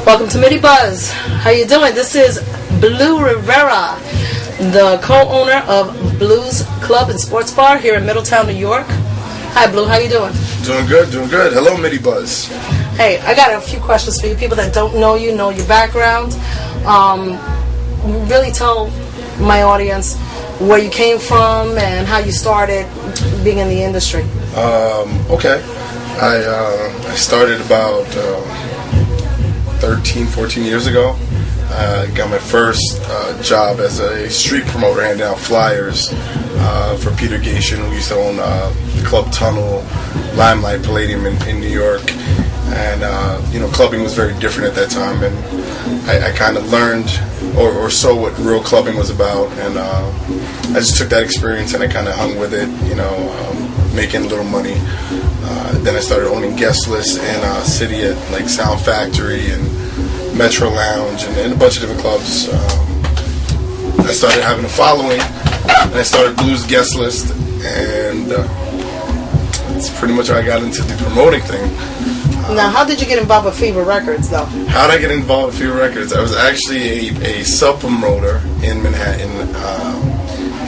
Welcome to Middie Buzz. How you doing? This is Blue Rivera, the co-owner of Blues Club and Sports Bar here in Middletown, New York. Hi, Blue. How you doing? Doing good, doing good. Hello, Middie Buzz. Hey, I got a few questions for you. People that don't know you, know your background. Really tell my audience where you came from and how you started being in the industry. Okay. I started about 13, 14 years ago. I got my first job as a street promoter, handing out flyers for Peter Gation, who used to own the Club Tunnel, Limelight, Palladium in New York. And, clubbing was very different at that time. And I kind of learned or saw what real clubbing was about. And I just took that experience and I kind of hung with it, making a little money. Then I started owning guest lists in city at like Sound Factory and Metro Lounge and a bunch of different clubs. I started having a following, and I started Blues guest list, and that's pretty much how I got into the promoting thing. Now, how did you get involved with Fever Records, though? How did I get involved with Fever Records? I was actually a sub-promoter in Manhattan,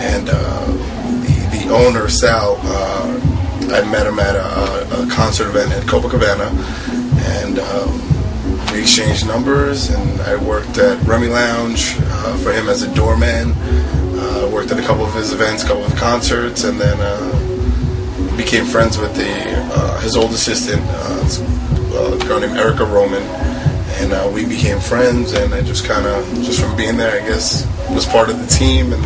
and the owner, Sal, I met him at a concert event at Copacabana, and we exchanged numbers, and I worked at Rummy Lounge for him as a doorman. I worked at a couple of his events, a couple of concerts, and then became friends with his old assistant, a girl named Erica Roman, and we became friends, and I just from being there, I guess, was part of the team. And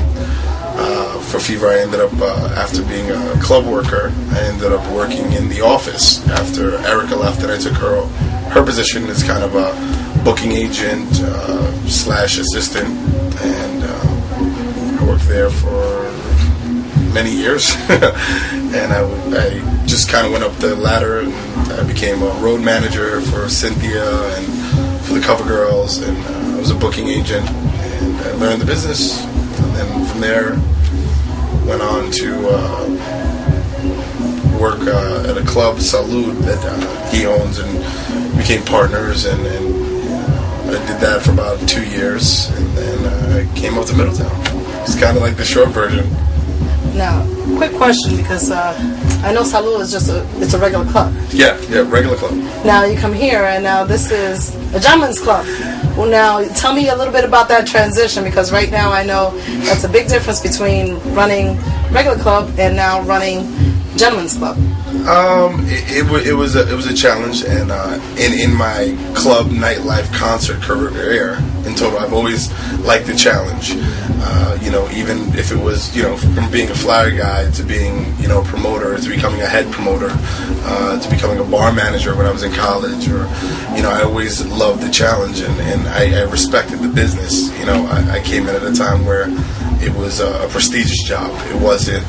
for Fever, I ended up, after being a club worker, I ended up working in the office after Erica left, and I took her position as kind of a booking agent / assistant, and I worked there for many years. And I just kind of went up the ladder, and I became a road manager for Cynthia and for the Cover Girls, and I was a booking agent, and I learned the business, and then from there went on to work at a club, Salud, that he owns, and became partners, and I did that for about 2 years, and then I came up to Middletown. It's kind of like the short version. Now, quick question, because I know Salud is it's a regular club. Yeah, regular club. Now you come here, and now this is a gentleman's club. Well, now tell me a little bit about that transition, because right now I know that's a big difference between running regular club and now running gentleman's club. It was a challenge, and in my club nightlife concert career in total, I've always liked the challenge. Even if it was from being a flyer guy to being a promoter, to becoming a head promoter, to becoming a bar manager when I was in college, or I always loved the challenge, and I respected the business. I came in at a time where it was a prestigious job. It wasn't.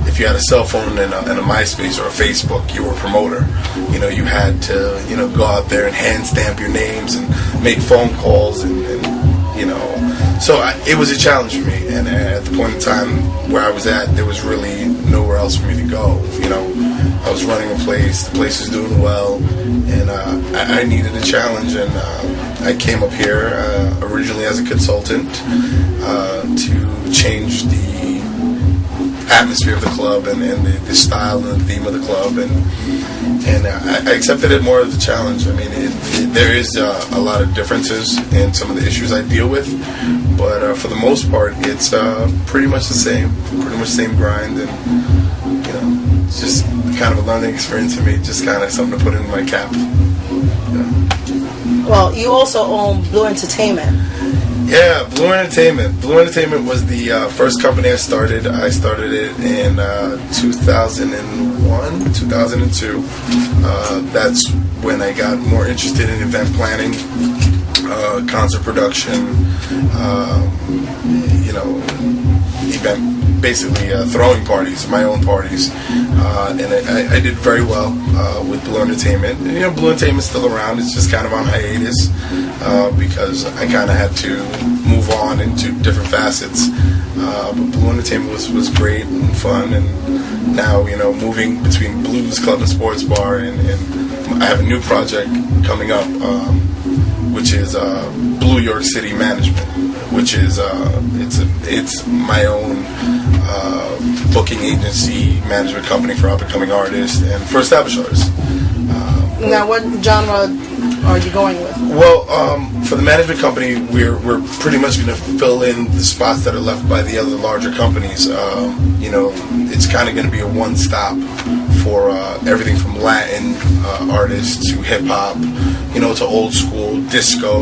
If you had a cell phone and a MySpace or a Facebook, you were a promoter. You had to, go out there and hand stamp your names and make phone calls, and so it was a challenge for me. And at the point in time where I was at, there was really nowhere else for me to go. I was running a place, the place was doing well, and I needed a challenge, and I came up here originally as a consultant to change the atmosphere of the club and the style and the theme of the club, and I accepted it more as a challenge. I mean, there is a lot of differences in some of the issues I deal with, but for the most part, it's pretty much the same grind, and it's just kind of a learning experience for me, just kind of something to put in my cap. Well, you also own Blue Entertainment. Yeah, Blue Entertainment. Blue Entertainment was the first company I started. I started it in 2001, 2002. That's when I got more interested in event planning, concert production, basically throwing parties, my own parties, and I did very well with Blue Entertainment. And, Blue Entertainment's still around. It's just kind of on hiatus because I kind of had to move on into different facets. But Blue Entertainment was great and fun, and now moving between Blues Club and Sports Bar and I have a new project coming up, which is Blue York City Management, which is it's my own booking agency, management company for up-and-coming artists and for established artists. Now, what genre are you going with? Well, for the management company, we're pretty much going to fill in the spots that are left by the other larger companies. It's kind of going to be a one-stop for everything from Latin artists to hip-hop, to old school disco.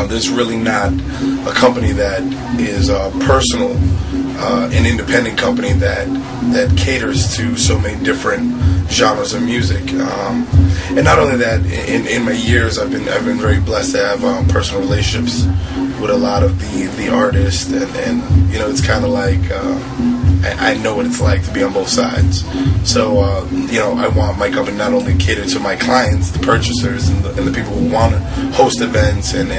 There's really not a company that is personal, an independent company that caters to so many different genres of music. And not only that, in my years, I've been very blessed to have personal relationships with a lot of the artists, and it's kind of like I know what it's like to be on both sides. So I want my company not only cater to my clients, the purchasers, and the people who want to host events and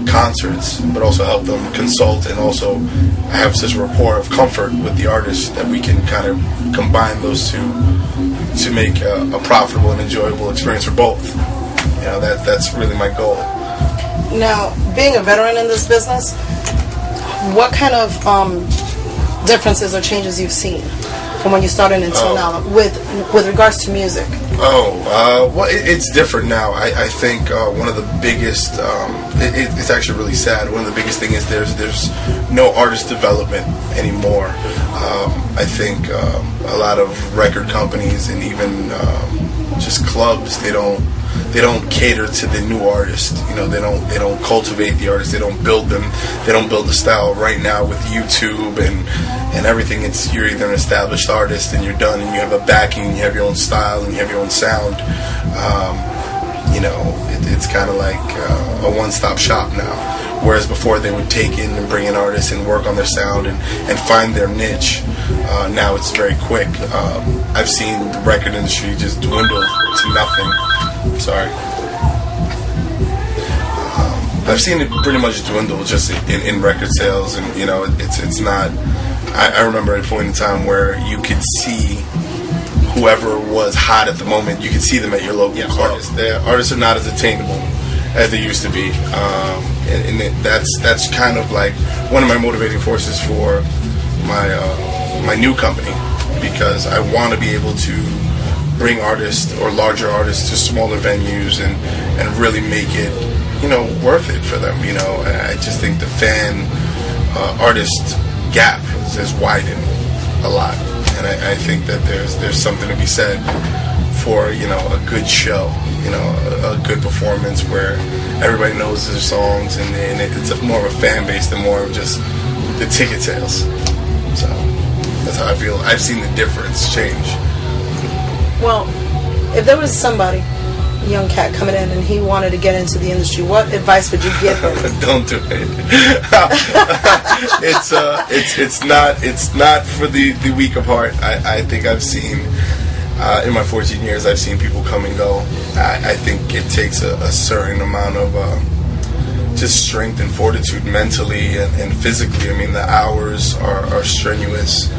concerts, but also help them consult, and also I have such a rapport of comfort with the artists that we can kind of combine those two to make a profitable and enjoyable experience for both. That's really my goal. Now, being a veteran in this business, what kind of differences or changes you've seen from when you started until now with regards to music? Well, it's different now. I think one of the biggest, it's actually really sad. One of the biggest things is there's no artist development anymore. I think a lot of record companies and even just clubs, they don't cater to the new artist. They don't cultivate the artist. They don't build them. They don't build the style. Right now with YouTube and everything, you're either an established artist and you're done, and you have a backing, and you have your own style, and you have your own sound. It's kind of like a one-stop shop now. Whereas before they would take in and bring in artists and work on their sound and find their niche. Now it's very quick. I've seen the record industry just dwindle to nothing. Sorry. I've seen it pretty much dwindle just in record sales, and it's not. I remember at a point in time where you could see whoever was hot at the moment. You could see them at your local club. The artists are not as attainable as they used to be, and that's kind of like one of my motivating forces for my new company, because I want to be able to bring artists or larger artists to smaller venues and really make it worth it for them. I just think the fan artist gap has widened a lot, and I think that there's something to be said for a good show, a good performance where everybody knows their songs, and it's more of a fan base than more of just the ticket sales. So that's how I feel. I've seen the difference change. Well, if there was somebody, a young cat coming in, and he wanted to get into the industry, what advice would you give him? Don't do it. It's not for the weak of heart. I think I've seen in my 14 years, I've seen people come and go. I think it takes a certain amount of just strength and fortitude mentally and physically. I mean, the hours are strenuous.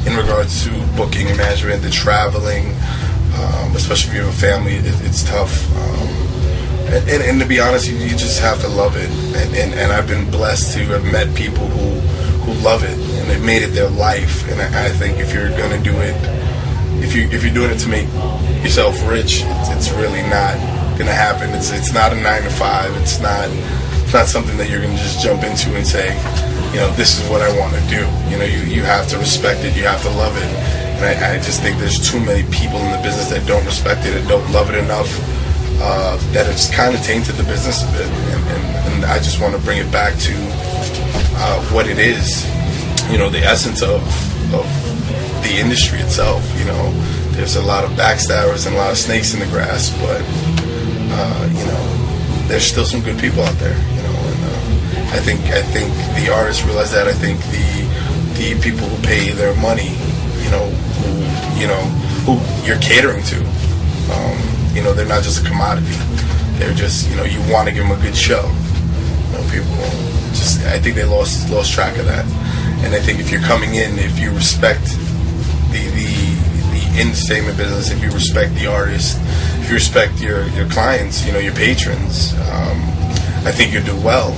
In regards to booking and management, the traveling, especially if you have a family, it's tough. And to be honest, you just have to love it. And I've been blessed to have met people who love it and they've made it their life. And I think if you're going to do it, if you're doing it to make yourself rich, it's really not going to happen. It's not a 9 to 5. It's not something that you're going to just jump into and say, this is what I want to do. You have to respect it. You have to love it. And I just think there's too many people in the business that don't respect it and don't love it enough, that it's kind of tainted the business a bit. And I just want to bring it back to what it is, the essence of the industry itself. There's a lot of backstabbers and a lot of snakes in the grass, but there's still some good people out there. I think the artists realize that. I think the people who pay their money, who you're catering to, they're not just a commodity. They're just, you want to give them a good show. People I think they lost track of that. And I think if you're coming in, if you respect the entertainment business, if you respect the artist, if you respect your clients, your patrons, I think you'll do well.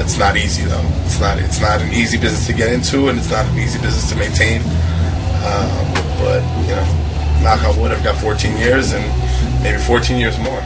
It's not easy though. It's not an easy business to get into, and it's not an easy business to maintain. But knock on wood, I've got 14 years and maybe 14 years more.